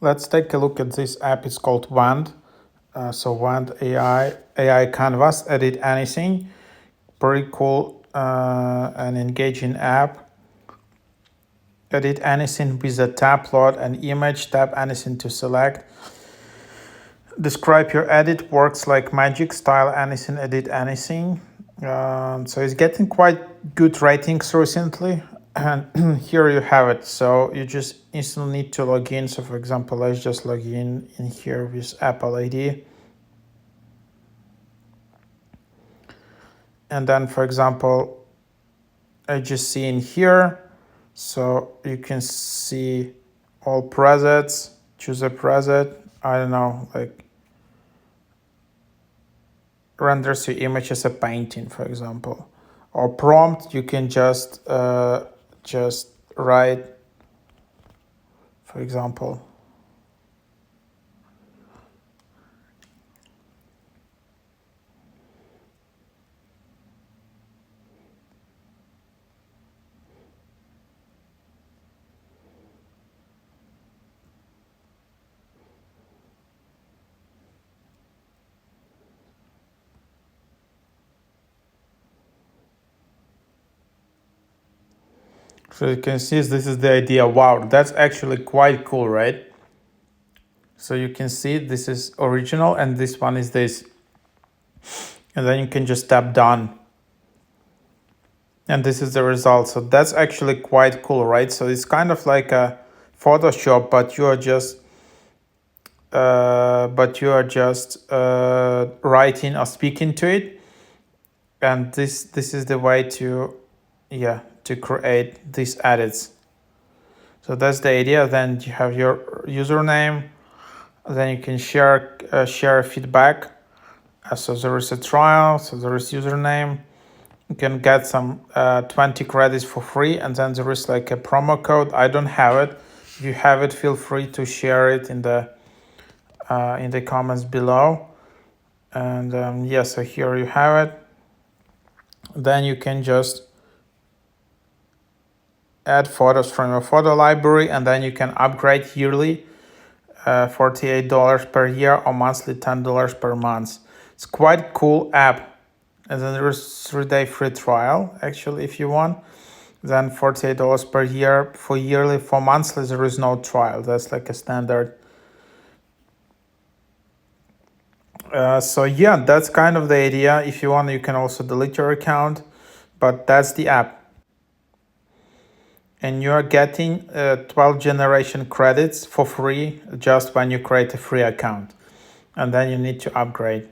Let's take a look at this app. It's called Wand. So Wand AI Canvas, edit anything. Pretty cool and engaging app. Edit anything with a tab, load an image, tap anything to select. Describe your edit, works like magic, style anything, edit anything. So it's getting quite good ratings recently. And here you have it. So you just instantly need to log in. So for example, let's just log in here with Apple ID. And then for example, I just see in here. So you can see all presets, choose a preset. I don't know, like renders your image as a painting, for example. Or prompt, you can just write, for example. So you can see this is the idea. Wow, that's actually quite cool, right? So you can see this is original and this one is this. And then you can just tap done. And this is the result. So that's actually quite cool, right? So it's kind of like a Photoshop, but you are just writing or speaking to it. And this is the way to create these edits. So that's the idea. Then you have your username. Then you can share feedback. So there is a trial. So there is username. You can get some 20 credits for free, and then there is like a promo code. I don't have it. If you have it, feel free to share it in the comments below. And so here you have it. Then you can just add photos from your photo library, and then you can upgrade yearly, $48 per year, or monthly $10 per month. It's quite cool app. And then there's 3-day free trial, actually, if you want. Then $48 per year for yearly. For monthly, there is no trial. That's like a standard. So yeah, that's kind of the idea. If you want, you can also delete your account, but that's the app. And you are getting 12 generation credits for free just when you create a free account. And then you need to upgrade.